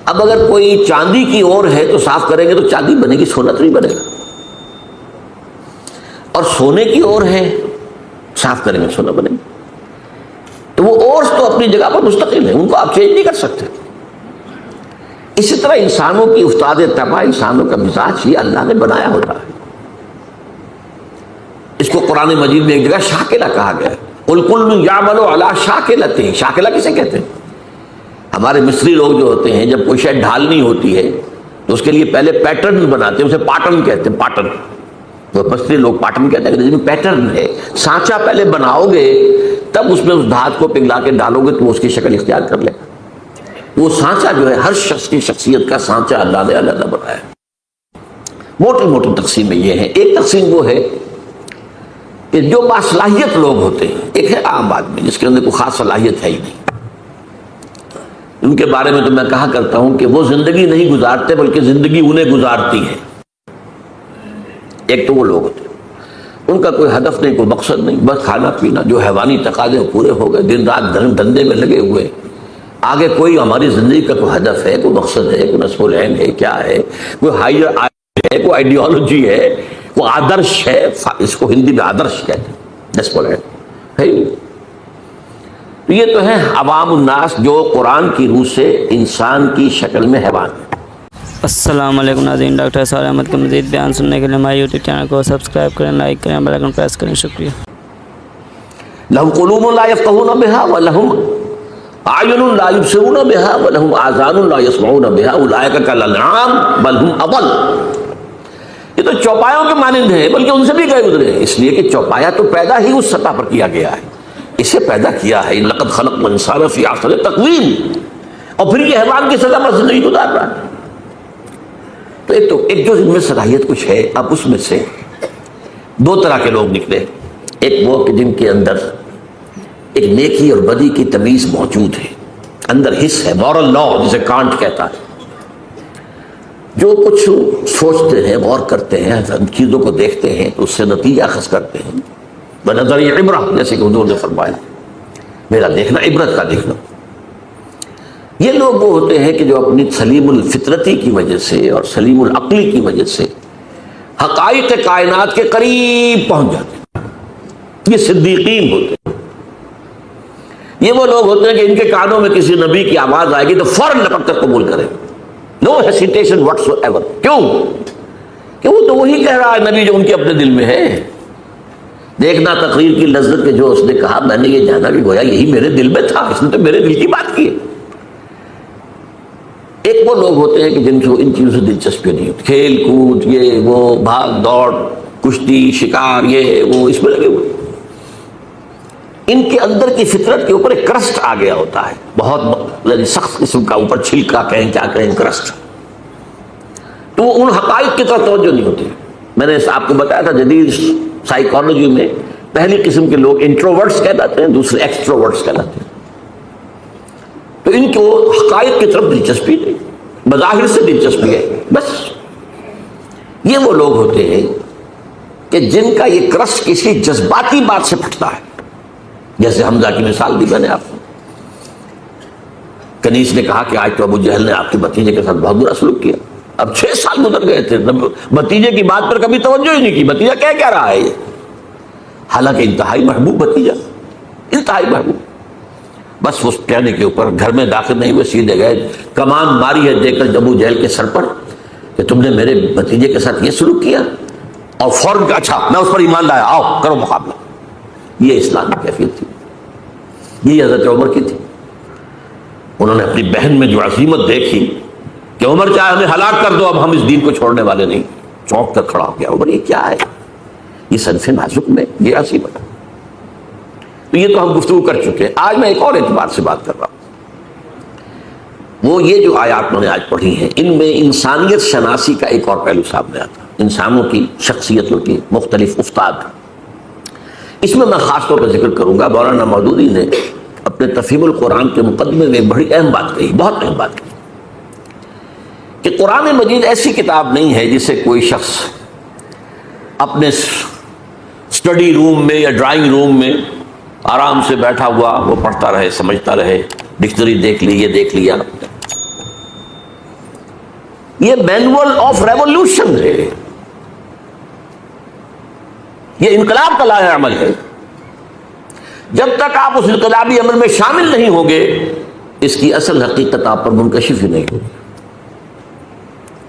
اب اگر کوئی چاندی کی اور ہے تو صاف کریں گے تو چاندی بنے گی، سونا تو نہیں بنے گا، اور سونے کی اور ہے صاف کریں گے سونا بنے گا۔ تو وہ اورس تو اپنی جگہ پر مستقل ہے، ان کو آپ چینج نہیں کر سکتے۔ اسی طرح انسانوں کی افتاد طبع، انسانوں کا مزاج یہ اللہ نے بنایا ہوتا ہے۔ اس کو قرآن مجید میں ایک جگہ شاکلہ کہا گیا ہے، قُلْ كُلٌّ يَعْمَلُ عَلَىٰ شَاكِلَتِهِ۔ شاکلہ کسے کہتے ہیں؟ ہمارے مصری لوگ جو ہوتے ہیں جب کوئی شے ڈھالنی ہوتی ہے تو اس کے لیے پہلے پیٹرن بناتے ہیں، اسے پاٹرن کہتے ہیں، پاٹرن۔ تو مصری لوگ پاٹرن کہتے ہیں، جس میں پیٹرن ہے، سانچہ پہلے بناؤ گے تب اس میں اس دھات کو پگھلا کے ڈالو گے تو وہ اس کی شکل اختیار کر لے گا۔ وہ سانچہ جو ہے ہر شخص کی شخصیت کا سانچہ اللہ نے علیحدہ بنایا ہے۔ موٹی موٹی تقسیمیں یہ ہیں۔ ایک تقسیم وہ ہے کہ جو باصلاحیت لوگ ہوتے ہیں، ایک ہے عام آدمی جس کے اندر کوئی خاص صلاحیت ہے ہی نہیں، ان کے بارے میں تو میں کہا کرتا ہوں کہ وہ زندگی نہیں گزارتے بلکہ زندگی انہیں گزارتی ہے۔ ایک تو وہ لوگ ہوتے ہیں ان کا کوئی ہدف نہیں، کوئی مقصد نہیں، بس کھانا پینا، جو حیوانی تقاضے پورے ہو گئے، دن رات دھندے میں لگے ہوئے، آگے کوئی ہماری زندگی کا کوئی ہدف ہے، کوئی مقصد ہے، کوئی نصب العین ہے، کیا ہے، کوئی ہائر ہے، کوئی آئیڈیالوجی ہے، کوئی آدرش ہے، اس کو ہندی میں آدرش کہتے ہیں، نصب العین ہے ہی نہیں۔ تو یہ تو ہے عوام الناس جو قرآن کی روح سے انسان کی شکل میں حیوان ہے۔ السلام علیکم ناظرین، ڈاکٹر اسرار احمد کا مزید بیان سننے کے لیے ہمارے یوٹیوب چینل کو سبسکرائب کریں، لائک کریں، بیل آئیکن پریس کریں۔ شکریہ۔ لہم قلوب لا یفقہون بہا ولہم اعین لا یبصرون بہا ولہم آذان لا یسمعون بہا اولئک کالانعام بل ہم اضل۔ یہ تو چوپایوں کے مانند ہیں بلکہ ان سے بھی گئے گزرے ہیں، اس لیے کہ چوپایا تو پیدا ہی اس سطح پر کیا گیا ہے، اسے پیدا کیا ہے، لقد خلقنا الانسان فی احسن تقویم، اور پھر یہ حیوان کی سطح پر زندگی گزار رہا ہے۔ تو ایک جو ان میں صلاحیت کچھ ہے، اب اس میں سے دو طرح کے لوگ نکلے۔ ایک وہ کہ جن کے اندر ایک نیکی اور بدی کی تمیز موجود ہے، اندر حص ہے، مورل لا جسے کانٹ کہتا ہے، جو کچھ سوچتے ہیں، غور کرتے ہیں، چیزوں کو دیکھتے ہیں تو اس سے نتیجہ اخذ کرتے ہیں بنظر عبرہ، جیسے کہ حضور نے فرمایا میرا دیکھنا عبرت کا دیکھنا۔ یہ لوگ وہ ہوتے ہیں کہ جو اپنی سلیم الفطرتی کی وجہ سے اور سلیم العقلی کی وجہ سے حقائق کائنات کے قریب پہنچ جاتے ہیں، یہ صدیقین ہوتے ہیں۔ یہ وہ لوگ ہوتے ہیں کہ ان کے کانوں میں کسی نبی کی آواز آئے گی تو فوراً لپک کر قبول کریں، نو ہیسیٹیشن واٹس ایور۔ کیوں کہ وہ تو وہی کہہ رہا ہے نبی جو ان کے اپنے دل میں ہے۔ دیکھنا تقریر کی لذت کے جو اس نے کہا، میں نے یہ جانا کہ گویا یہی میرے دل میں تھا، اس نے تو میرے دل کی بات کی ہے۔ ایک وہ لوگ ہوتے ہیں کہ جن کو ان چیزوں سے دلچسپی نہیں ہوتی، کھیل کود، یہ وہ، بھاگ دوڑ، کشتی، شکار، یہ وہ، اس میں لگے ہوئے۔ ان کے اندر کی فطرت کے اوپر ایک کرسٹ آ گیا ہوتا ہے، بہت سخت قسم کا، اوپر چھلکا کہیں کیا کہیں، کرسٹ۔ تو وہ ان حقائق کی طرف توجہ نہیں ہوتی۔ میں نے آپ کو بتایا تھا جدید سائیکالوجی میں پہلی قسم کے لوگ انٹروورٹس کہلاتے ہیں، دوسرے ایکسٹروورٹس کہلاتے ہیں۔ تو ان کو حقائق کی طرف دلچسپی نہیں، بظاہر سے دلچسپی ہے بس۔ یہ وہ لوگ ہوتے ہیں کہ جن کا یہ کرسٹ کسی جذباتی بات سے پھٹتا ہے، جیسے حمزہ کی مثال دی میں نے آپ کو۔ کنیز نے کہا کہ آج تو ابو جہل نے آپ کے بھتیجے کے ساتھ بہت برا سلوک کیا، اب 6 سال گزر گئے تھے، بھتیجے کی بات پر کبھی توجہ ہی نہیں کی، بھتیجا کہہ کیا رہا ہے یہ، حالانکہ انتہائی محبوب بھتیجا، انتہائی محبوب۔ بس اس کہنے کے اوپر گھر میں داخل نہیں ہوئے، سیدھے گئے، کمان ماری ہے دیکھ کر ابو جہل کے سر پر کہ تم نے میرے بھتیجے کے ساتھ یہ سلوک کیا، اور فوراً اچھا میں اس پر ایمان لایا، آؤ کرو مقابلہ۔ یہ اسلام کی کیفیت تھی، یہ حضرت عمر کی تھی۔ انہوں نے اپنی بہن میں جو عظیمت دیکھی کہ عمر چاہے ہمیں ہلاک کر دو، اب ہم اس دین کو چھوڑنے والے نہیں، چونک کر کھڑا ہو گیا، عمر یہ کیا ہے، یہ صنف نازک میں یہ عظیمت۔ تو یہ تو ہم گفتگو کر چکے ہیں۔ آج میں ایک اور اعتبار سے بات کر رہا ہوں، وہ یہ جو آیات میں نے آج پڑھی ہیں، ان میں انسانیت شناسی کا ایک اور پہلو سامنے آتا ہے، انسانوں کی شخصیتوں کی مختلف افتاد۔ اس میں خاص طور پر ذکر کروں گا، مولانا مودودی نے اپنے تفہیم القرآن کے مقدمے میں ایک بڑی اہم بات کہی، بہت اہم بات کہی، کہ قرآن مجید ایسی کتاب نہیں ہے جسے کوئی شخص اپنے اسٹڈی روم میں یا ڈرائنگ روم میں آرام سے بیٹھا ہوا وہ پڑھتا رہے، سمجھتا رہے، ڈکشنری دیکھ لی، یہ دیکھ لیا۔ یہ مینول آف ریولیوشن ہے، یہ انقلاب کا لائحہ عمل ہے. جب تک آپ اس انقلابی عمل میں شامل نہیں ہوں گے اس کی اصل حقیقت آپ پر منکشف ہی نہیں ہوگی.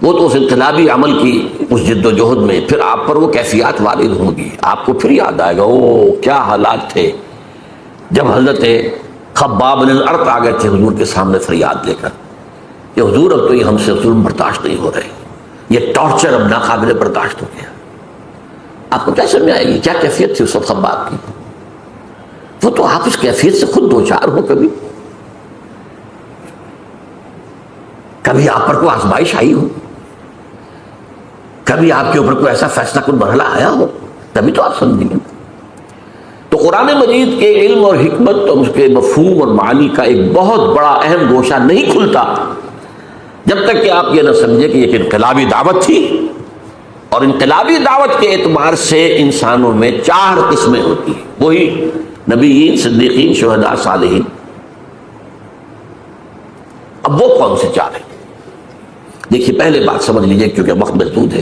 وہ تو اس انقلابی عمل کی اس جد و جہد میں پھر آپ پر وہ کیفیات وارد ہوں گی. آپ کو پھر یاد آئے گا او کیا حالات تھے جب حضرت خباب بن الارت آ گئے تھے حضور کے سامنے فریاد لے کر کہ حضور اب تو یہ ہم سے ظلم برداشت نہیں ہو رہے، یہ ٹارچر اب ناقابل برداشت ہو گیا. آپ کو کیا سمجھ آئے گی کیا کیفیت تھی اس وقت خباب کی؟ وہ تو آپ اس کیفیت سے خود دو چار ہو. کبھی آپ پر کوئی آزمائش آئی ہو، کبھی آپ کے اوپر کوئی ایسا فیصلہ کن مرحلہ آیا ہو، تبھی تو آپ سمجھیں گے. تو قرآن مجید کے علم اور حکمت اور اس کے مفہوم اور معانی کا ایک بہت بڑا اہم گوشہ نہیں کھلتا جب تک کہ آپ یہ نہ سمجھیں کہ یہ انقلابی دعوت تھی. اور انقلابی دعوت کے اعتبار سے انسانوں میں 4 قسمیں ہوتی ہیں، وہی نبیین، صدیقین، شہداء، صالحین. اب وہ کون سے 4 ہیں؟ دیکھیے پہلے بات سمجھ لیجئے کیونکہ وقت محدود ہے.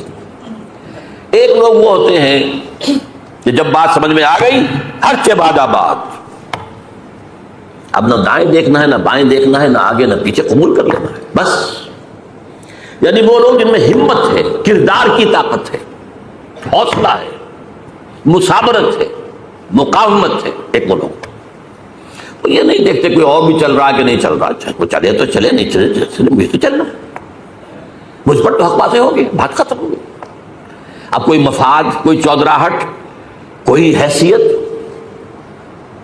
ایک لوگ وہ ہوتے ہیں کہ جب بات سمجھ میں آ گئی ہر کے بعد آباد، اب نہ دائیں دیکھنا ہے نہ بائیں دیکھنا ہے، نہ آگے نہ پیچھے، قبول کر لینا ہے بس. یعنی وہ لوگ جن میں ہمت ہے، کردار کی طاقت ہے، حوصلہ ہے، مثابرت ہے، مقاومت ہے. ایک وہ لوگ وہ یہ نہیں دیکھتے کوئی اور بھی چل رہا کہ نہیں چل رہا، وہ چلے تو چلے، نہیں چلے مجھے تو چلنا، مجھ پر تو حق باتیں ہو گئی، بات ختم ہو گئی. اب کوئی مفاد، کوئی چودراہٹ، کوئی حیثیت،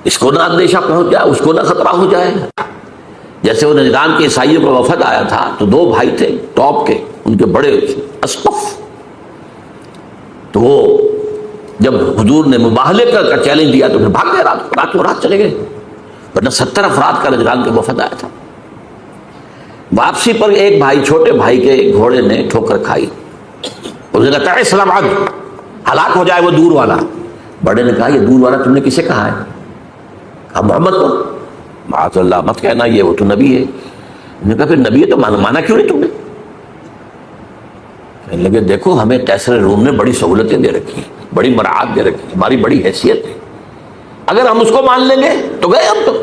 اس کو نہ اندیشہ پہنچ جائے، اس کو نہ خطرہ ہو جائے. جیسے وہ نجران کے عیسائیوں کا وفد آیا تھا تو 2 بھائی تھے ٹاپ کے، ان کے بڑے اسقف، تو وہ جب حضور نے مباہلے کا چیلنج دیا تو پھر بھاگ گئے، رات چلے گئے، ورنہ 70 افراد کا نجران کے وفد آیا تھا. واپسی پر ایک بھائی، چھوٹے بھائی کے گھوڑے نے ٹھوکر کھائی، اس نے کہا تعیس سلام عد، ہلاک ہو جائے وہ دور والا. بڑے نے کہا یہ دور والا تم نے کسے کہا ہے؟ کہا محمد کو. معاذ اللہ مت کہنا، یہ وہ تو نبی ہے. انہوں نے کہا پھر نبی ہے تو مانا کیوں نہیں تم نے؟ کہنے لگے دیکھو ہمیں قیصر روم نے بڑی سہولتیں دے رکھی ہیں، بڑی مراعات دے رکھی ہیں، ہماری بڑی حیثیت ہے، اگر ہم اس کو مان لیں گے تو گئے ہم تو.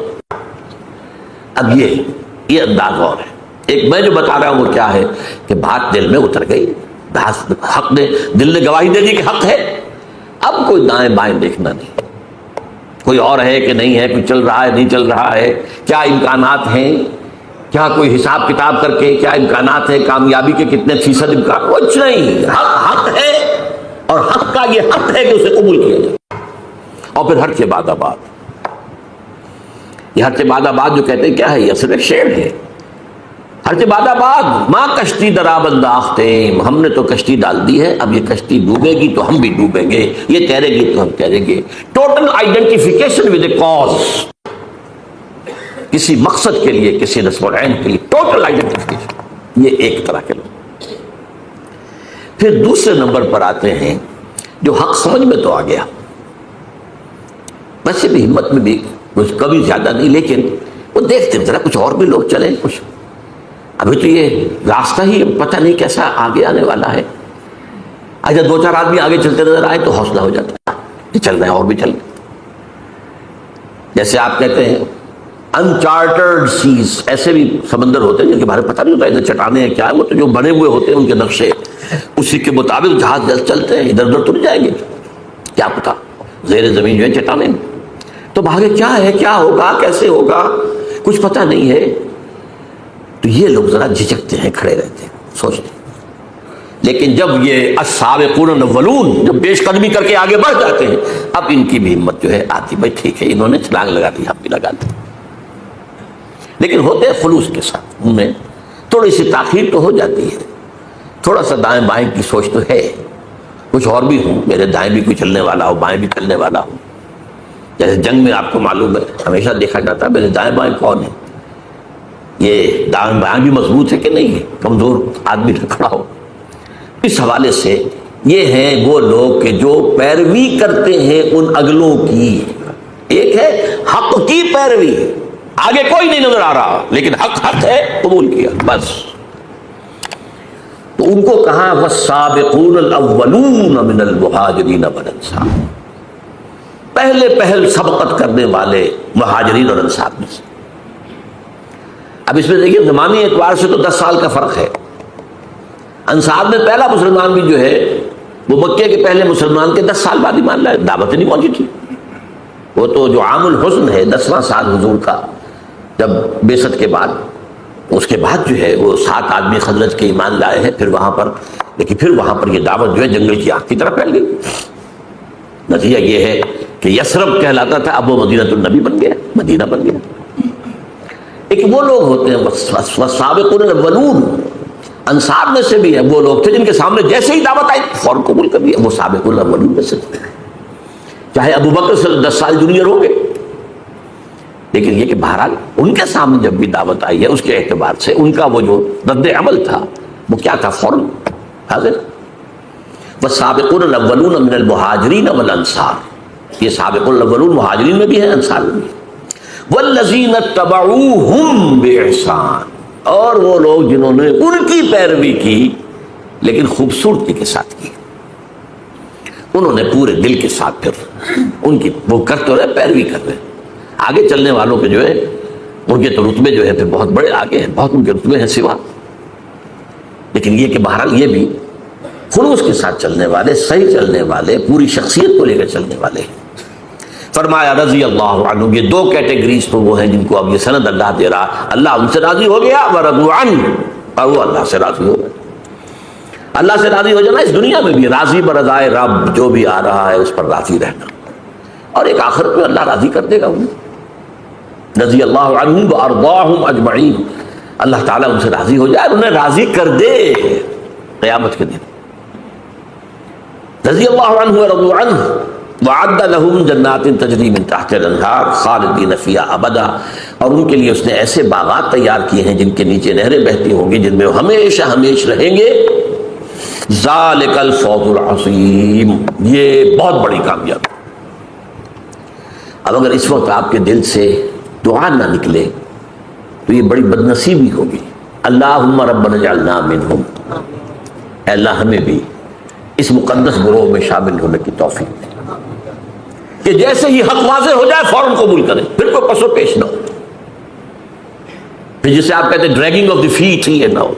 اب یہ انداز اور ہے. ایک میں جو بتا رہا ہوں وہ کیا ہے کہ بات دل میں اتر گئی، حق نے، دل نے گواہی دے دی کہ حق ہے. اب کوئی دائیں بائیں دیکھنا نہیں، کوئی اور ہے کہ نہیں ہے، کوئی چل رہا ہے نہیں چل رہا ہے، کیا امکانات ہیں، کیا کوئی حساب کتاب کر کے کیا امکانات ہیں، کامیابی کے کتنے فیصد امکان، کچھ نہیں. حق ہے اور حق کا یہ حق ہے کہ اسے قبول کیا جائے. اور پھر ہر کے بعد آباد، یہ ہر کے بعد آباد جو کہتے ہیں کیا ہے؟ یہ اصل ایک شعر ہے. ہر کے بعد آباد ماں کشتی دراب انداختیں، ہم نے تو کشتی ڈال دی ہے، اب یہ کشتی ڈوبے گی تو ہم بھی ڈوبیں گے، یہ تیرے گی تو ہم تیریں گے. Total identification with a cause, کسی مقصد کے لیے، کسی نصب العین کے لیے ٹوٹل آئیڈینٹیفیکیشن، یہ ایک طرح کے لوگ. پھر دوسرے نمبر پر آتے ہیں جو حق سمجھ میں تو آ گیا، ویسے بھی ہمت میں بھی کچھ کبھی زیادہ نہیں، لیکن وہ دیکھتے ہیں ذرا کچھ اور بھی لوگ چلیں، کچھ ابھی تو یہ راستہ ہی پتہ نہیں کیسا آگے آنے والا ہے. اچھا 2-4 آدمی آگے چلتے نظر آئے تو حوصلہ ہو جاتا ہے کہ چل رہے ہیں اور بھی چل رہے ہیں. جیسے آپ کہتے ہیں انچارٹرڈ سیز، ایسے بھی سمندر ہوتے ہیں جن کے بارے میں پتہ نہیں ہوتا ادھر چٹانیں ہیں کیا ہے، وہ تو جو بنے ہوئے ہوتے ہیں ان کے نقشے، اسی کے مطابق جہاز چلتے ہیں، ادھر ادھر تو نہیں جائیں گے، کیا پتا زیر زمین جو ہے چٹانیں. تو آگے کیا ہے، کیا ہوگا، کیسے ہوگا، کچھ پتہ نہیں ہے. تو یہ لوگ ذرا جھجکتے ہیں، کھڑے رہتے ہیں، سوچتے ہیں. لیکن جب یہ السابقون الاولون جب پیش قدمی کر کے آگے بڑھ جاتے ہیں، اب ان کی بھی ہمت جو ہے آتی، بھائی ٹھیک ہے انہوں نے چھلانگ لگا دی، ہم بھی لگا دیں. لیکن ہوتے ہیں خلوص کے ساتھ، ان میں تھوڑی سی تاخیر تو ہو جاتی ہے، تھوڑا سا دائیں بائیں کی سوچ تو ہے، کچھ اور بھی ہوں، میرے دائیں بھی کوئی چلنے والا ہو، بائیں بھی چلنے والا ہو. جیسے جنگ میں آپ کو معلوم ہے ہمیشہ دیکھا جاتا ہے میرے دائیں بائیں کون ہے، یہ دائیں بائیں بھی مضبوط ہے کہ نہیں ہے، کمزور آدمی نہ کھڑا ہو. اس حوالے سے یہ ہیں وہ لوگ کہ جو پیروی کرتے ہیں ان اگلوں کی. ایک ہے حق کی پیروی، آگے کوئی نہیں نظر آ رہا لیکن حق ہے، قبول کیا بس. ان کو کہا والسابقون الاولون من المہاجرین والانصار، پہلے پہل سبقت کرنے والے مہاجرین اور انصار میں سے۔ اب اس میں دیکھیے زمانی اعتبار سے تو 10 سال کا فرق ہے۔ انصار میں پہلا مسلمان بھی جو ہے وہ مکے کے پہلے مسلمان کے 10 سال بعد ہی مان لایا، دعوت نہیں پہنچی تھی۔ وہ تو جو عام الحزن ہے 10واں سال حضور کا، جب بعثت کے بعد، اس کے بعد جو ہے وہ 7 آدمی خزرج کے ایمان لائے ہیں، پھر وہاں پر، لیکن پھر وہاں پر یہ دعوت جو ہے جنگل کی آگ کی طرح پھیل گئی۔ نتیجہ یہ ہے کہ یثرب کہلاتا تھا، اب وہ مدینہ النبی بن گیا، مدینہ بن گیا۔ ایک وہ لوگ ہوتے ہیں والسابقون الاولون، انصار میں سے بھی ہے وہ لوگ تھے جن کے سامنے جیسے ہی دعوت آئی فوراً قبول کر دیا، وہ سابقون الاولون میں سے تھے۔ چاہے ابو بکر سے 10 سال جونیئر ہو گئے، لیکن یہ کہ بہرحال ان کے سامنے جب بھی دعوت آئی ہے اس کے اعتبار سے ان کا وہ جو رد عمل تھا وہ کیا تھا، فوراً حاضر۔ والسابقون الاولون من المہاجرین والانصار، یہ سابقون الاولون مہاجرین میں بھی ہیں، انصار میں بھی ہیں۔ والذین اتبعوہم بإحسان، اور وہ لوگ جنہوں نے ان کی پیروی کی لیکن خوبصورتی کے ساتھ کی، انہوں نے پورے دل کے ساتھ پھر ان کی وہ کرتے رہے، پیروی کر رہے۔ آگے چلنے والوں کے جو ہے ان کے تو رتبے جو ہے پھر بہت بڑے آگے ہیں، بہت ان کے رتبے ہیں سوا، لیکن یہ کہ بہرحال یہ بھی خلوص کے ساتھ چلنے والے، صحیح چلنے والے، پوری شخصیت کو لے کر چلنے والے ہیں۔ فرمایا رضی اللہ عنہ، یہ 2 کیٹیگریز تو وہ ہیں جن کو اب یہ سند اللہ دے رہا، اللہ ان سے راضی ہو گیا، ورضوا عنہ، اور وہ اللہ سے راضی ہو گئے۔ اللہ سے راضی ہو جانا اس دنیا میں بھی، راضی برضائے رب، جو بھی آ رہا ہے اس پر راضی رہنا، اور ایک آخرت میں اللہ راضی کر دے گا انہیں۔ رضی اللہ عنہم وارضاہم اجمعین، اللہ تعالیٰ ان سے راضی ہو جائے، انہیں راضی کر دے قیامت کے دن۔ رضی اللہ عنہ ورضوا عنہ وعد لهم جنات تجری من تحت الانہار خالدین فیہا ابدا، اور ان کے لیے اس نے ایسے باغات تیار کیے ہیں جن کے نیچے نہریں بہتی ہوں گی، جن میں وہ ہمیشہ ہمیشہ رہیں گے۔ ذالک الفوز العظیم، یہ بہت بڑی کامیابی۔ اب اگر اس وقت آپ کے دل سے دعا نہ نکلے تو یہ بڑی بدنصیبی ہوگی۔ اللہم ربنا اجعلنا منہم، اے اللہ ہمیں بھی اس مقدس گروہ میں شامل ہونے کی توفیق دے کہ جیسے ہی حق واضح ہو جائے فوراً قبول کریں، پھر کوئی پس و پیش نہ ہو، پھر جسے آپ کہتے ہیں ڈریگنگ آف دی فیٹ، یہ نہ ہو۔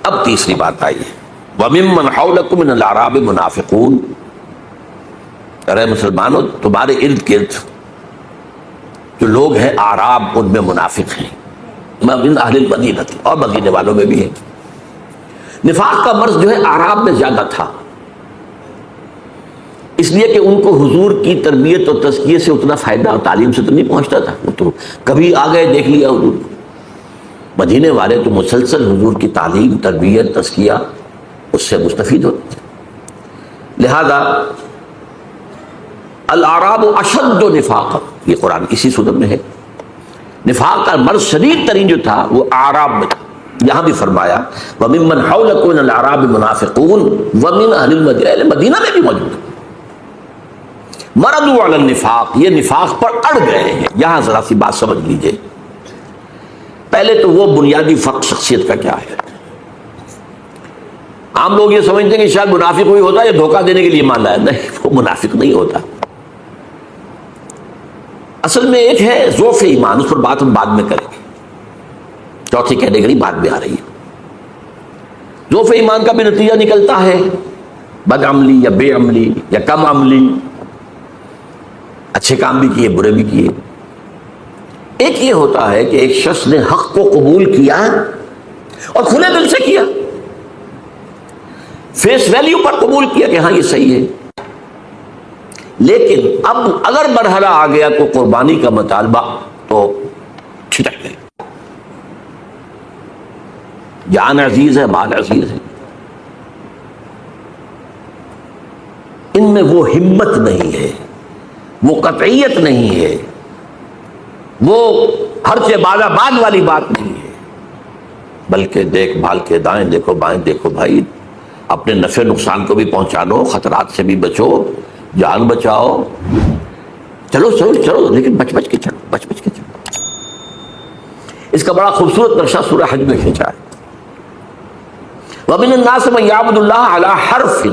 اب تیسری بات آئی ہے، وَمِمَّنْ حَوْلَكُم مِّنَ الْأَعْرَابِ مُنَافِقُونَ، ارے مسلمانوں تمہارے ارد گرد جو لوگ ہیں اعراب ان میں منافق ہیں، من اہل المدینہ، اور مدینے والوں میں بھی ہیں۔ نفاق کا مرض جو ہے اعراب میں زیادہ تھا، اس لیے کہ ان کو حضور کی تربیت اور تزکیے سے اتنا فائدہ اور تعلیم سے تو نہیں پہنچتا تھا، وہ تو کبھی آ گئے دیکھ لیا حضور۔ مدینے والے تو مسلسل حضور کی تعلیم، تربیت، تزکیہ اس سے مستفید ہوتے تھے۔ لہذا الاعراب اشد نفاقا، یہ قرآن اسی صورت میں ہے۔ نفاق کا مرض شدید ترین جو تھا وہ اعراب میں تھا۔ یہاں بھی فرمایا وَمِمَّنْ حَوْلَكُم مِّنَ الْأَعْرَابِ مُنَافِقُونَ وَمِنْ أَهْلِ الْمَدِينَةِ، مدینہ میں بھی موجود ہے۔ مردوا علی النفاق، یہ نفاق پر اڑ گئے ہیں۔ یہاں ذرا سی بات سمجھ لیجئے، پہلے تو وہ بنیادی فرق شخصیت کا کیا ہے۔ عام لوگ یہ سمجھتے ہیں کہ شاید منافق کوئی ہوتا ہے یہ دھوکہ دینے کے لیے مان لایا، نہیں، وہ منافق نہیں ہوتا۔ اصل میں ایک ہے ضعف ایمان، اس پر بات ہم بعد میں کریں گے، چوتھی کیٹیگری بعد میں آ رہی ہے۔ ضعف ایمان کا بھی نتیجہ نکلتا ہے بد عملی یا بے عملی یا کم عملی، اچھے کام بھی کیے برے بھی کیے۔ ایک یہ ہوتا ہے کہ ایک شخص نے حق کو قبول کیا اور کھلے دل سے کیا، فیس ویلیو پر قبول کیا کہ ہاں یہ صحیح ہے، لیکن اب اگر مرحلہ آ گیا تو قربانی کا مطالبہ تو چھٹک گئے۔ جان عزیز ہے، مال عزیز ہے، ان میں وہ ہمت نہیں ہے، وہ قطعیت نہیں ہے، وہ ہر سے بالا باد والی بات نہیں ہے، بلکہ دیکھ بھال کے دائیں دیکھو بائیں دیکھو بھائی، اپنے نفع نقصان کو بھی پہنچانو، خطرات سے بھی بچو، جان بچاؤ، چلو چلو چلو، لیکن بچ بچ کے چلو، بچ بچ کے چلو۔ اس کا بڑا خوبصورت نقشہ سورہ حج میں کھینچا ہے۔ وَمِنَ النَّاسِ مَن يَعْبُدُ اللَّهَ عَلَى حَرْفٍ،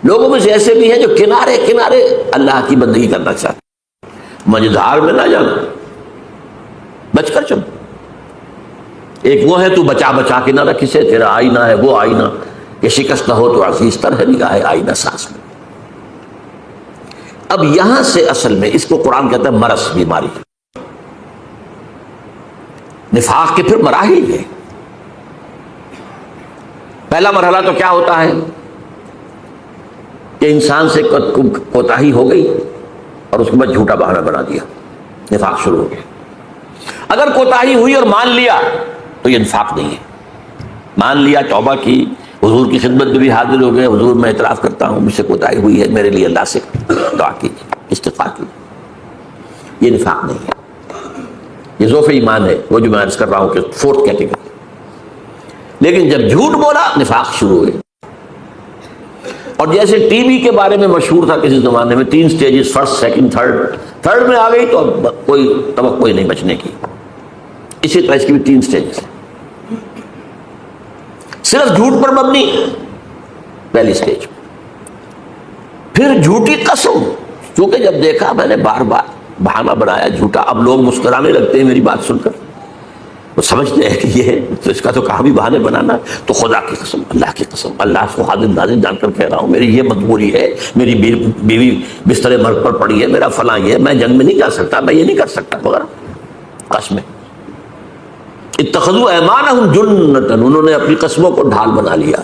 لوگوں میں سے ایسے بھی ہیں جو کنارے کنارے اللہ کی بندگی کرنا چاہتے ہیں، مجدھار میں نہ جانا، بچ کر چلو۔ ایک وہ ہے تو بچا بچا کے نہ رکھ اسے، تیرا آئینہ ہے وہ آئینہ کہ شکست نہ ہو تو عزیز تر ہے نگاہ آئینہ ساز میں۔ اب یہاں سے اصل میں اس کو قرآن کہتا ہے مرض، بیماری۔ نفاق کے پھر مراحل ہیں۔ پہلا مرحلہ تو کیا ہوتا ہے کہ انسان سے کوتاہی ہو گئی اور اس کے بعد جھوٹا بہانہ بنا دیا، نفاق شروع ہو گیا۔ اگر کوتاہی ہوئی اور مان لیا تو یہ نفاق نہیں ہے۔ مان لیا، توبہ کی، حضور کی خدمت میں بھی حاضر ہو گئے، حضور میں اعتراف کرتا ہوں مجھ سے کوتاہی ہوئی ہے، میرے لیے اللہ سے دعا کیجیے، استغفار کیجیے، یہ نفاق نہیں ہے، یہ ضعف ایمان ہے، وہ جو میں عرض کر رہا ہوں کہ فورتھ کیٹیگری۔ لیکن جب جھوٹ بولا نفاق شروع ہوئے۔ اور جیسے ٹی بی کے بارے میں مشہور تھا کسی زمانے میں، 3 سٹیجز، فرسٹ، سیکنڈ، تھرڈ میں آ گئی تو کوئی توقع ہی نہیں بچنے کی۔ اسی طرح اس کی بھی 3 سٹیجز ہیں۔ صرف جھوٹ پر مبنی پہلی سٹیج، پھر جھوٹی قسم، کیونکہ جب دیکھا میں نے بار بار بہانہ بنایا جھوٹا، اب لوگ مسکرانے لگتے ہیں میری بات سن کر، وہ سمجھتے ہیں کہ یہ تو اس کا تو کہاں بھی بہانے بنانا، تو خدا کی قسم، اللہ کی قسم، اللہ کو حاضر ناظر جان کر کہہ رہا ہوں، میری یہ مجبوری ہے، میری بیوی بستر مرگ پر پڑی ہے، میرا فلاں یہ، میں جنگ میں نہیں جا سکتا، میں یہ نہیں کر سکتا وغیرہ قسمیں۔ اتخذوا ایمانہم جنۃ، انہوں نے اپنی قسموں کو ڈھال بنا لیا۔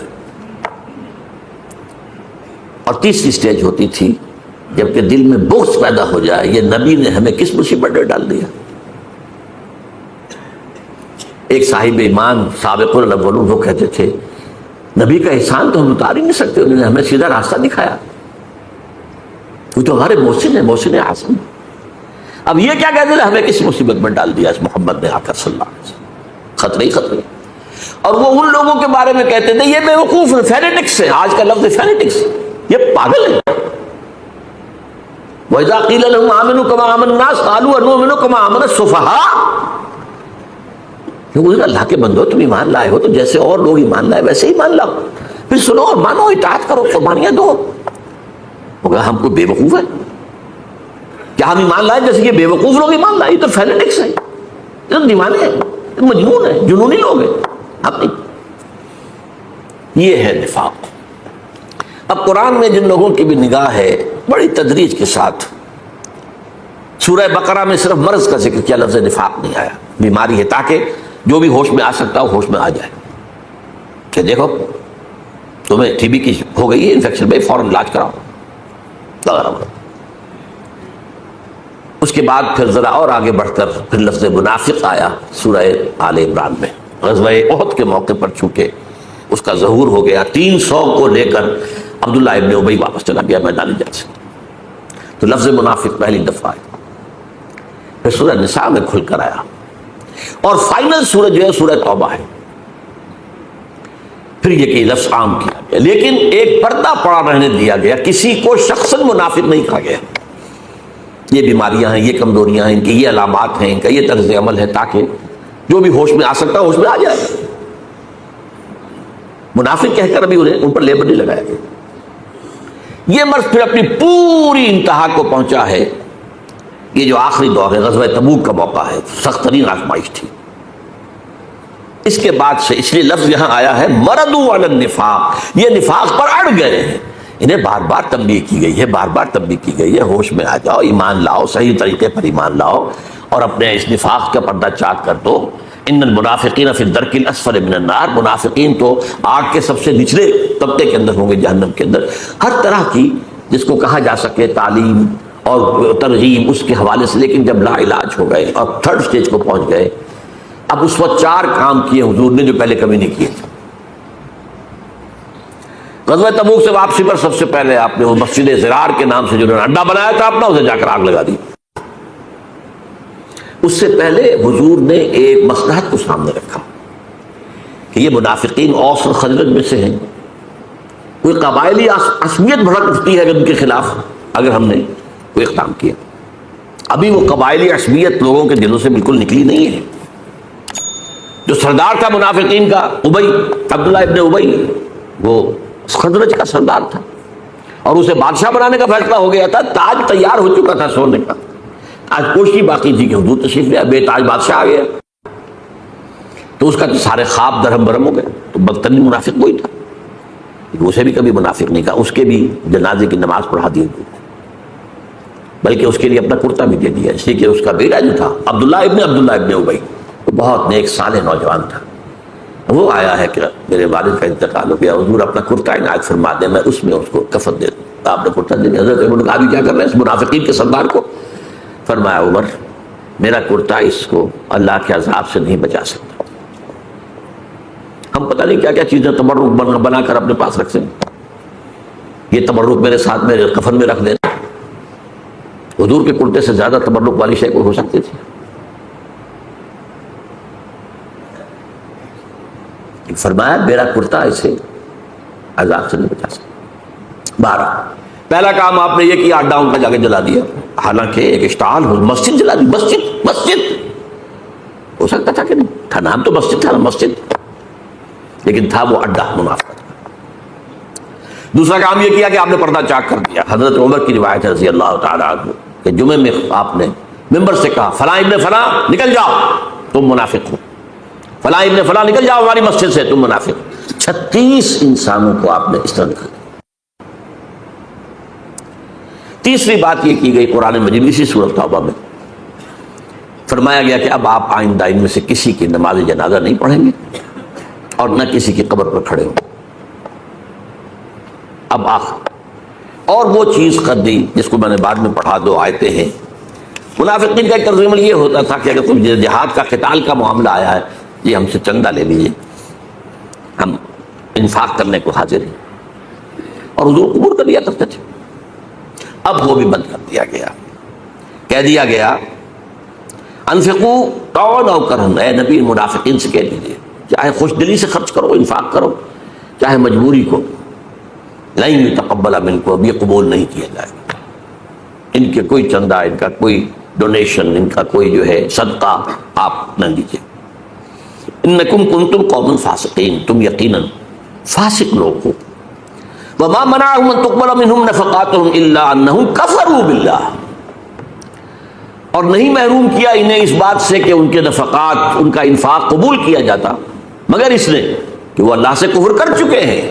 اور تیسری سٹیج ہوتی تھی جبکہ دل میں بغض پیدا ہو جائے، یہ نبی نے ہمیں کس مصیبت میں ڈال دیا۔ ایک صاحب ایمان سابق الاولون وہ کہتے تھے نبی کا احسان تو ہم اتار ہی نہیں سکتے، انہوں نے ہمیں سیدھا راستہ دکھایا، وہ تو ہمارے محسن ہے، محسن اعظم۔ اب یہ کیا کہتے ہیں ہمیں کس مصیبت میں ڈال دیا اس محمد نے آ کر صلی اللہ علیہ وسلم، خطرے ہی خطرے۔ اور وہ ان لوگوں کے بارے میں کہتے تھے یہ بیوقوف ہیں، فینیٹکس ہیں، آج کا لفظ فینیٹکس، یہ پاگل ہیں۔ وَإِذَا قِيلَ لَهُمْ آمِنُوا كَمَا آمَنَ النَّاسُ قَالُوا أَنُؤْمِنُ كَمَا آمَنَ السُّفَهَاءُ، کہ اللہ کے بندو تم ایمان لائے ہو تو جیسے اور لوگ ایمان لائے ویسے ہی مان لاؤ، پھر سنو اور مانو، اطاعت کرو، قربانیاں دو۔ مگر ہم کو بے وقوف ہے کیا ہم ایمان لائے جیسے یہ بے وقوف لوگ ایمان لائے؟ یہ تو فینیٹکس ہیں، یہ تو دیوانے ہیں، یہ مجنون ہیں، جنونی لوگ ہیں، ہم نہیں۔ یہ ہے نفاق۔ اب قرآن میں جن لوگوں کی بھی نگاہ ہے بڑی تدریج کے ساتھ، سورہ بقرہ میں صرف مرض کا ذکر کیا، لفظ نفاق نہیں آیا، بیماری ہے، تاکہ جو بھی ہوش میں آ سکتا ہو ہوش میں آ جائے کہ دیکھو تمہیں ٹی بی کی ہو گئی ہے انفیکشن، بھائی فوراً علاج کراؤ وغیرہ۔ اس کے بعد پھر ذرا اور آگے بڑھ کر پھر لفظ منافق آیا سورہ آل عمران میں، غزوہ احد کے موقع پر چونکہ اس کا ظہور ہو گیا، 300 کو لے کر عبداللہ ابن ابی واپس چلا گیا میدان جنگ سے، تو لفظ منافق پہلی دفعہ آیا، پھر سورہ نساء میں کھل کر آیا، اور فائنل سورہ جو ہے سورہ توبہ ہے، پھر یہ کہ لفظ عام کیا گیا، لیکن ایک پردہ پڑا رہنے دیا گیا، کسی کو شخصاً منافق نہیں کہا گیا۔ یہ بیماریاں ہیں، یہ کمزوریاں ہیں، ان کی یہ علامات ہیں، ان کا یہ طرز عمل ہے، تاکہ جو بھی ہوش میں آ سکتا ہے ہوش میں آ جائے۔ منافق کہہ کر ابھی انہیں ان پر لیبل نہیں لگایا گیا۔ یہ مرض پھر اپنی پوری انتہا کو پہنچا ہے، یہ جو آخری دور ہے، غزوہ تبوک کا موقع ہے، سخت ترین آزمائش تھی۔ اس کے بعد سے اس لیے لفظ یہاں آیا ہے مردوا علی النفاق، یہ نفاق پر اڑ گئے ہیں، انہیں بار بار تنبیہ کی گئی ہے، بار بار تنبیہ کی گئی ہے، ہوش میں آ جاؤ، ایمان لاؤ، صحیح طریقے پر ایمان لاؤ، اور اپنے اس نفاق کا پردہ چاک کر دو۔ ان المنافقین فی الدرک الاسفل من النار، منافقین تو آگ کے سب سے نچلے طبقے کے اندر ہوں گے، جہنم کے اندر۔ ہر طرح کی جس کو کہا جا سکے تعلیم اور ترغیب اس کے حوالے سے، لیکن جب لا علاج ہو گئے اور تھرڈ سٹیج کو پہنچ گئے، اب اس وقت 4 کام کیے حضور نے جو پہلے کبھی نہیں کیے تھے۔ غزوہ تبوک سے واپسی پر سب سے پہلے آپ نے وہ مسجد زرار کے نام سے جو اڈا بنایا تھا اپنا، اسے جا کر آگ لگا دی۔ اس سے پہلے حضور نے ایک مصلحت کو سامنے رکھا کہ یہ منافقین اوس اور خزرج میں سے ہیں، کوئی قبائلی عصبیت بھڑک اٹھتی ہے ان کے خلاف اگر ہم نے کوئی اقدام کیا، ابھی وہ قبائلی عصبیت لوگوں کے دلوں سے بالکل نکلی نہیں ہے، جو سردار تھا منافقین کا ابی، عبداللہ ابن ابی، وہ خزرج کا سردار تھا اور اسے بادشاہ بنانے کا فیصلہ ہو گیا تھا. تاج تیار ہو چکا تھا سونے کا، آج کوشش باقی تھی کہ حضور تشریف لے، بے تاج بادشاہ آ گیا تو اس کا تو سارے خواب درہم برہم ہو گئے. تو بدترین منافق وہی تھا، اسے بھی کبھی منافق نہیں کہا. اس کے بھی جنازے کی نماز پڑھا دی، بلکہ اس کے لیے اپنا کرتا بھی دے دیا، اس لیے کہ اس کا بیٹا جو تھا عبداللہ ابن ابی، وہ بہت نیک صالح نوجوان تھا. وہ آیا ہے کہ میرے والد کا انتقال ہو گیا، حضور اپنا کرتا عنایت فرما دیں، میں اس میں اس کو کفن دے دوں. آپ نے کرتا دے دیا. حضرت عمر نے کہا ابھی کیا کر رہے ہیں اس منافقین کے سردار کو؟ فرمایا عمر میرا کرتا اس کو اللہ کے عذاب سے نہیں بچا سکتا. ہم پتہ نہیں کیا کیا چیزیں تبرک بنا کر اپنے پاس رکھتے ہیں. یہ تبرک میرے ساتھ میرے کفن میں رکھ دینا. حضور کے کرتے سے زیادہ تبرک والی شے کوئی ہو سکتی تھی؟ فرمایا میرا کرتا اسے عذاب سے نہیں بچا سکتا. 12 پہلا کام آپ نے یہ کیا، اڈا ان کا جا کے جلا دیا. حالانکہ ایک اشتعال مسجد جلا دی. مسجد ہو سکتا تھا کہ نہیں تھا، نام تو مسجد تھا نا، مسجد، لیکن تھا وہ اڈا منافقت. دوسرا کام یہ کیا کہ آپ نے پردہ چاک کر دیا. حضرت عمر کی روایت ہے رضی اللہ تعالیٰ عنہ کہ جمعے میں آپ نے ممبر سے کہا فلاں ابن فلاں نکل جاؤ تم منافق ہو، فلاں ابن فلاں نکل جاؤ ہماری مسجد سے تم منافق ہو. 36 انسانوں کو آپ نے اس طرح نکال دیا. تیسری بات یہ کی گئی قرآن مجید اسی سورۃ توبہ میں فرمایا گیا کہ اب آپ آئندہ ان میں سے کسی کی نماز جنازہ نہیں پڑھیں گے اور نہ کسی کی قبر پر کھڑے ہوں. اب آخر اور وہ چیز کر دی جس کو میں نے بعد میں پڑھا، 2 آیتیں ہیں. منافقین کا ایک طرز عمل یہ ہوتا تھا کہ اگر کوئی جہاد کا قتال کا معاملہ آیا ہے، یہ ہم سے چندہ لے لیجیے، ہم انفاق کرنے کو حاضر ہیں، اور حضور قبول کر لیا کرتے تھے. اب وہ بھی بند کر دیا گیا. کہہ دیا گیا انفقوا طوعا او کرہا، اے نبی منافقین سے کہہ دیجیے چاہے خوش دلی سے خرچ کرو، انفاق کرو، چاہے مجبوری کو، لن یتقبل منکم، اب یہ قبول نہیں کیا جائے گا. ان کے کوئی چندہ، ان کا کوئی ڈونیشن، ان کا کوئی جو ہے صدقہ آپ نہ لیجیے. انکم کنتم قوما فاسقین، تم یقیناً فاسق لوگ ہو. وما منعهم ان تقبل منهم نفقاتهم الا انهم كفروا بالله، اور نہیں محروم کیا انہیں اس بات سے کہ ان کے نفقات، ان کا انفاق قبول کیا جاتا، مگر اس نے کہ وہ اللہ سے کفر کر چکے ہیں.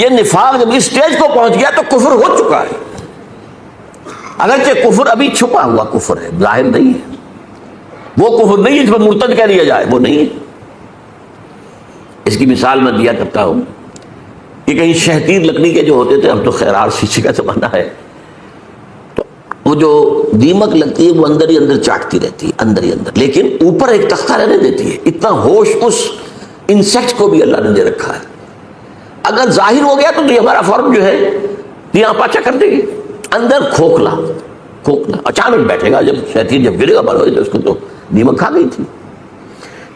یہ نفاق جب اس سٹیج کو پہنچ گیا تو کفر ہو چکا ہے. اگرچہ کفر ابھی چھپا ہوا کفر ہے، ظاہر نہیں ہے. وہ کفر نہیں جس پر مرتد کہہ دیا جائے، وہ نہیں ہے. اس کی مثال میں دیا کرتا ہوں کہ کہیں شہتیر لکڑی کے جو ہوتے تھے، اب تو خیرار شیشے کا زمانہ ہے، تو وہ جو دیمک لگتی ہے وہ اندر ہی اندر چاٹتی رہتی ہے، اندر ہی اندر، لیکن اوپر ایک تختہ رہنے دیتی ہے. اتنا ہوش اس انسیکٹ کو بھی اللہ نے دے رکھا ہے. اگر ظاہر ہو گیا تو یہ ہمارا فارم جو ہے یہاں پاچا کر دے گی. اندر کھوکھلا اچانک بیٹھے گا، جب شہتیر جب گرے گا بڑھ اس کو تو دیمک کھا گئی تھی.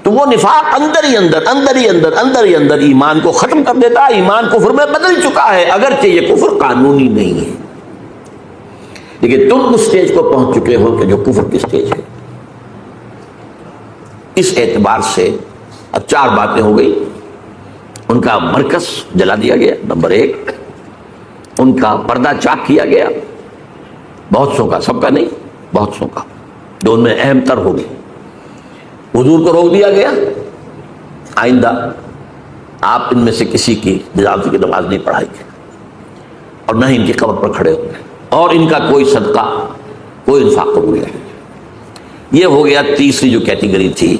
تو وہ نفاق اندر ہی اندر ایمان کو ختم کر دیتا ہے، ایمان کفر میں بدل چکا ہے، اگرچہ یہ کفر قانونی نہیں ہے. لیکن تم اس سٹیج کو پہنچ چکے ہو کہ جو کفر کی سٹیج ہے. اس اعتبار سے اب 4 باتیں ہو گئی. ان کا مرکز جلا دیا گیا، نمبر 1. ان کا پردہ چاک کیا گیا، بہت سو کا، سب کا نہیں، بہت سو کا، جو ان میں اہم تر ہوگی. حضور کو روک دیا گیا، آئندہ آپ ان میں سے کسی کی جنازے کی نماز نہیں پڑھائیں گے اور نہ ہی ان کی قبر پر کھڑے ہوں گے، اور ان کا کوئی صدقہ، کوئی انفاق قبول نہیں. یہ ہو گیا تیسری جو کیٹیگری تھی.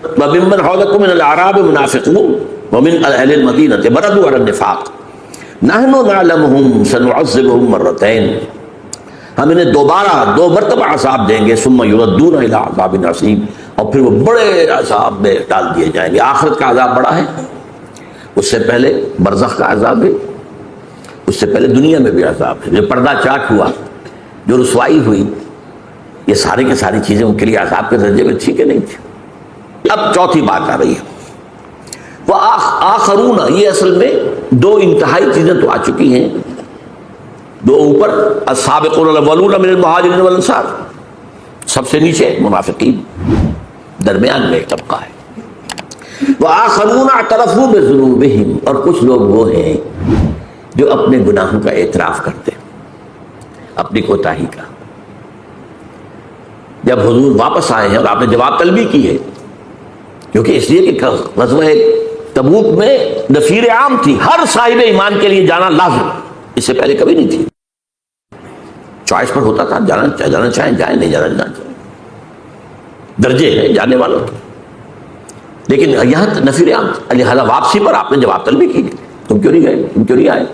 وَمِمَّنْ حَوْلَكُم مِّنَ الْأَعْرَابِ مُنَافِقُونَ وَمِنْ أَهْلِ الْمَدِينَةِ مَرَدُوا عَلَى النِّفَاقِ نَحْنُ نَعْلَمُهُمْ سَنُعَذِّبُهُمْ مَرَّتَيْنِ، ہم انہیں 2 مرتبہ عذاب دیں گے. ثُمَّ يُرَدُّونَ إِلَىٰ عَذَابٍ عَظِيمٍ، اور پھر وہ بڑے عذاب میں ڈال دیے جائیں گے. آخرت کا عذاب بڑا ہے، اس سے پہلے برزخ کا عذاب ہے، اس سے پہلے دنیا میں بھی عذاب ہے. جو پردہ چاک ہوا، جو رسوائی ہوئی، یہ ساری کی ساری چیزیں ان کے لیے عذاب کے درجے میں تھی کہ نہیں تھی. اب چوتھی بات آ رہی ہے، وہ آخرون. یہ اصل میں 2 انتہائی چیزیں تو آ چکی ہیں. 2 اوپر السابقون الاولون من المہاجرین والانصار، سب سے نیچے منافقین، درمیان میں ایک طبقہ ہے. وآخرون اعترفوا بذنوبہم، اور کچھ لوگ وہ ہیں جو اپنے گناہوں کا اعتراف کرتے ہیں، اپنی کوتاہی کا۔ جب حضور واپس آئے ہیں اور آپ نے جواب طلبی کی ہے، کیونکہ اس لیے کہ غزوہ تبوک میں نفیر عام تھی، ہر صاحب ایمان کے لیے جانا لازم، اس سے پہلے کبھی نہیں تھی، چوائس پر ہوتا تھا، جانا چاہیں جائیں، نہیں جانا چاہیں، درجے ہیں جانے والوں کے، لیکن یہاں نفیر عام، لہذا واپسی پر آپ نے جواب طلبی کی، تم کیوں نہیں گئے، تم کیوں نہیں آئے؟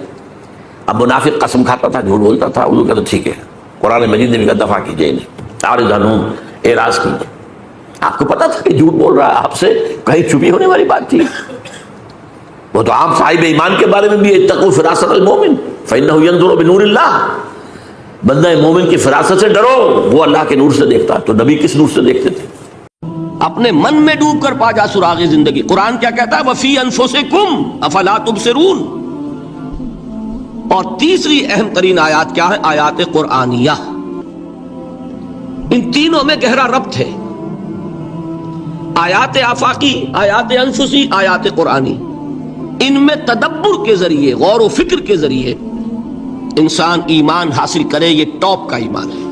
اب منافق قسم کھاتا تھا، جھوٹ بولتا تھا، انہوں نے کہا ٹھیک ہے، قرآن مجید نے بھی کہا دفع کیجیے انہیں، عارض عنہم، اعراض کیجیے۔ آپ کو پتا تھا کہ جھوٹ بول رہا ہے، آپ سے کہیں چھپی ہونے والی بات تھی؟ وہ تو عام صاحب ایمان کے بارے میں بھی، اتقوا فراست المومن فإنہ ينظر بنور اللہ، بندہ مومن کی فراست سے ڈرو، وہ اللہ کے نور سے دیکھتا ہے۔ تو نبی کس نور سے دیکھتے تھے؟ اپنے من میں ڈوب کر پا جا سراغ زندگی۔ قرآن کیا کہتا ہے؟ وفی انفسکم افلا تبصرون۔ اور تیسری اہم ترین آیات کیا ہے؟ آیات قرآنیہ۔ ان تینوں میں گہرا ربط ہے، آیات آفاقی، آیات انفسی، آیات قرآنی۔ ان میں تدبر کے ذریعے، غور و فکر کے ذریعے انسان ایمان حاصل کرے، یہ ٹاپ کا ایمان ہے،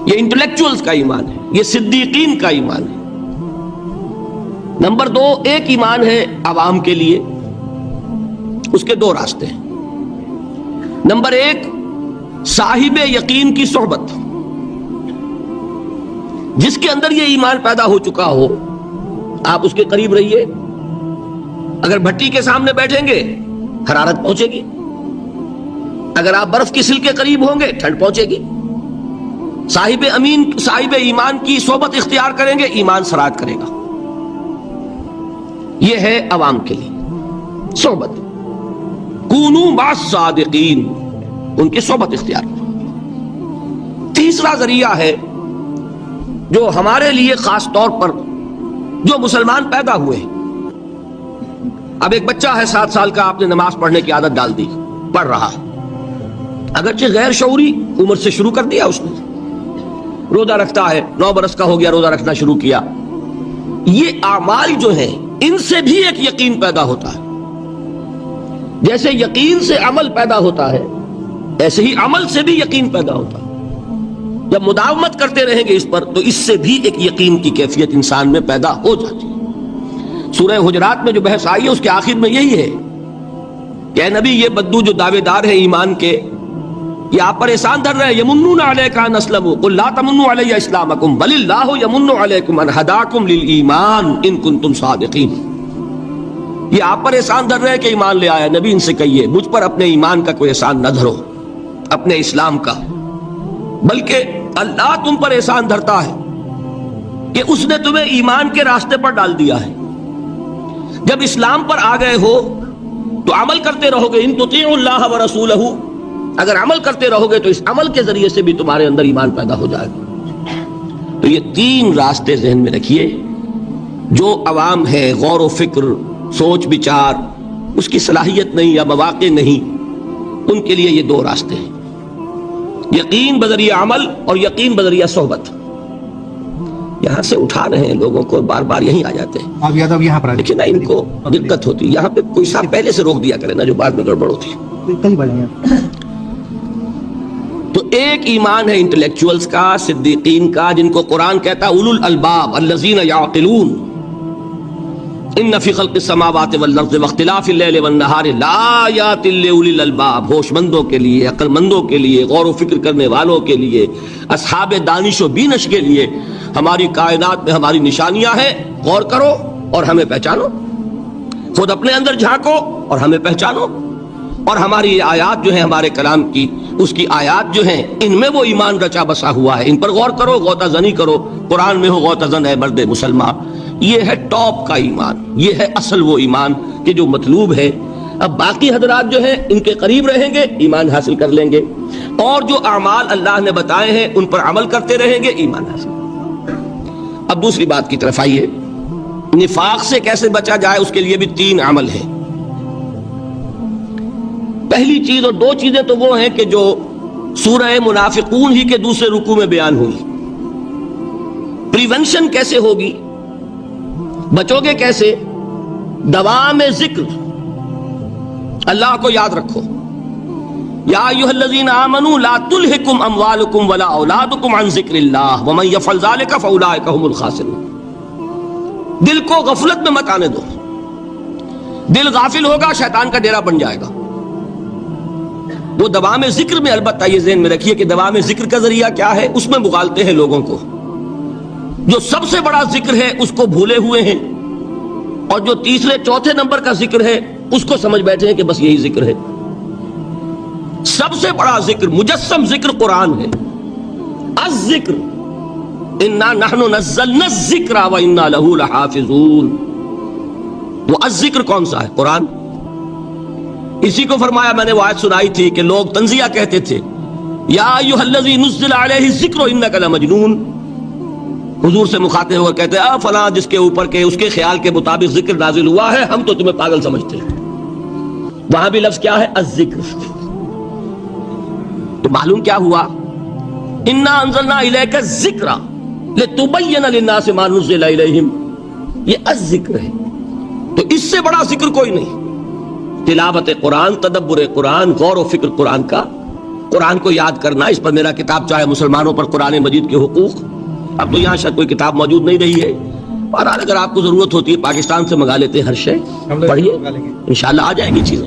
یہ انٹلیکچوئلز کا ایمان ہے، یہ صدیقین کا ایمان ہے۔ نمبر 2، ایک ایمان ہے عوام کے لیے، اس کے دو راستے ہیں۔ نمبر 1، صاحب یقین کی صحبت، جس کے اندر یہ ایمان پیدا ہو چکا ہو، آپ اس کے قریب رہیے، اگر بھٹی کے سامنے بیٹھیں گے حرارت پہنچے گی، اگر آپ برف کی سل کے قریب ہوں گے ٹھنڈ پہنچے گی۔ صاحب ایمان کی صحبت اختیار کریں گے، ایمان سرایت کرے گا۔ یہ ہے عوام کے لیے صحبت، کونوا مع الصادقین، ان کی صحبت اختیار کرو۔ تیسرا ذریعہ ہے جو ہمارے لیے خاص طور پر جو مسلمان پیدا ہوئے، اب ایک بچہ ہے 7 سال کا، آپ نے نماز پڑھنے کی عادت ڈال دی، پڑھ رہا، اگرچہ غیر شعوری عمر سے شروع کر دیا اس نے، روزہ رکھتا ہے، 9 برس کا ہو گیا روزہ رکھنا شروع کیا۔ یہ اعمال جو ہیں ان سے بھی ایک یقین پیدا ہوتا ہے، جیسے یقین سے عمل پیدا ہوتا ہے ایسے ہی عمل سے بھی یقین پیدا ہوتا ہے۔ جب مداومت کرتے رہیں گے اس پر تو اس سے بھی ایک یقین کی کیفیت انسان میں پیدا ہو جاتی ہے۔ سورہ حجرات میں جو بحث آئی ہے اس کے آخر میں یہی ہے کہ اے نبی، یہ بدو جو دعوے دار ہیں ایمان کے، یہ آپ پر احسان دھر رہے ہیں، یمنون علیک ان اسلموا قل لا تمنوا علی اسلامکم بل اللہ یمن علیکم ان ہداکم للایمان ان کنتم صادقین۔ یہ آپ پر احسان دھر رہے ہیں کہ ایمان لے آیا، نبی ان سے کہیے مجھ پر اپنے ایمان کا کوئی احسان نہ دھرو، اپنے اسلام کا، بلکہ اللہ تم پر احسان دھرتا ہے کہ اس نے تمہیں ایمان کے راستے پر ڈال دیا ہے۔ جب اسلام پر آ گئے ہو تو عمل کرتے رہو گے، ان تطیعوا اللہ ورسولہ، اگر عمل کرتے رہو گے تو اس عمل کے ذریعے سے بھی تمہارے اندر ایمان پیدا ہو جائے گا۔ تو یہ 3 راستے ذہن میں رکھیے، جو عوام ہے غور و فکر، سوچ بچار، اس کی صلاحیت نہیں یا مواقع نہیں، ان کے لیے یہ 2 راستے ہیں، یقین بذریعہ عمل اور یقین بذریعہ صحبت۔ یہاں سے اٹھا رہے ہیں لوگوں کو، بار بار یہیں آ جاتے ہیں، اب یاد اب یہاں پر لیکن ان کو دقت ہوتی ہے، یہاں پہ کوئی صاحب پہلے سے روک دیا کرے نا، جو بعد میں گڑبڑ ہوتی ہے۔ کئی بار ہیں۔ تو ایک ایمان ہے انٹلیکچوئلز کا، صدیقین کا، جن کو قرآن کہتا ہے اولو الالباب الذین یعقلون، ان فی خلق السماوات والارض واختلاف اللیل والنہار لآیات لأولی الالباب، ہوش مندوں کے لیے، عقل مندوں کے لیے، غور و فکر کرنے والوں کے لیے، اصحاب دانش و بینش کے لیے ہماری کائنات میں ہماری نشانیاں ہیں، غور کرو اور ہمیں پہچانو، خود اپنے اندر جھانکو اور ہمیں پہچانو، اور ہماری یہ آیات جو ہیں ہمارے کلام کی، اس کی آیات جو ہیں ان میں وہ ایمان رچا بسا ہوا ہے، ان پر غور کرو، غوطہ زنی کرو، قرآن میں ہو غوطہ زن ہے مرد مسلمان۔ یہ ہے ٹاپ کا ایمان، یہ ہے اصل وہ ایمان کہ جو مطلوب ہے۔ اب باقی حضرات جو ہیں ان کے قریب رہیں گے، ایمان حاصل کر لیں گے، اور جو اعمال اللہ نے بتائے ہیں ان پر عمل کرتے رہیں گے، ایمان حاصل۔ اب دوسری بات کی طرف آئیے، نفاق سے کیسے بچا جائے، اس کے لیے بھی 3 عمل ہیں۔ پہلی چیز، اور 2 چیزیں تو وہ ہیں کہ جو سورہ منافقون ہی کے دوسرے رکوع میں بیان ہوئی۔ پریونشن کیسے ہوگی؟ بچو گے کیسے؟ دوام ذکر، اللہ کو یاد رکھو. یا ایھا الذین آمنوا لا تلھکم اموالکم ولا اولادکم عن ذکر اللہ ومن یفعل ذلک فاولئک هم الخاسرون. دل کو غفلت میں مت آنے دو. دل غافل ہوگا شیطان کا ڈیرا بن جائے گا. وہ دوام ذکر میں، البتہ یہ ذہن میں رکھیے کہ دوام ذکر کا ذریعہ کیا ہے، اس میں مغالتے ہیں لوگوں کو. جو سب سے بڑا ذکر ہے اس کو بھولے ہوئے ہیں، اور جو تیسرے چوتھے نمبر کا ذکر ہے اس کو سمجھ بیٹھے ہیں کہ بس یہی ذکر ہے. سب سے بڑا ذکر، مجسم ذکر قرآن ہے. الذکر انا نحن نزلنا الذکر وانا له لحافظون. وہ الذکر کون سا ہے؟ قرآن. اسی کو فرمایا، میں نے وہ آیت سنائی تھی کہ لوگ تنزیہ کہتے تھے، یا ایھا الذی نزل علیہ الذکر انک لمجنون. حضور سے مخاطب ہو کر کہتے ہیں فلاں جس کے اوپر کے اس کے خیال کے مطابق ذکر نازل ہوا ہے، ہم تو تمہیں پاگل سمجھتے ہیں. وہاں بھی لفظ کیا ہے؟ الذکر. تو معلوم کیا ہوا؟ انا انزلنا الیک الذکر لتبین للناس ما نزل الیہم. یہ الذکر ہے. تو اس سے بڑا ذکر کوئی نہیں. تلاوت قرآن، تدبر قرآن، غور و فکر قرآن کا، قرآن کو یاد کرنا. اس پر میرا کتاب چاہے مسلمانوں پر قرآن مجید کے حقوق، اب تو یہاں شاید کوئی کتاب موجود نہیں رہی ہے، بہرحال اگر آپ کو ضرورت ہوتی ہے پاکستان سے منگا لیتے ہیں ہر شے، پڑھیے انشاءاللہ آ جائیں گی چیزیں.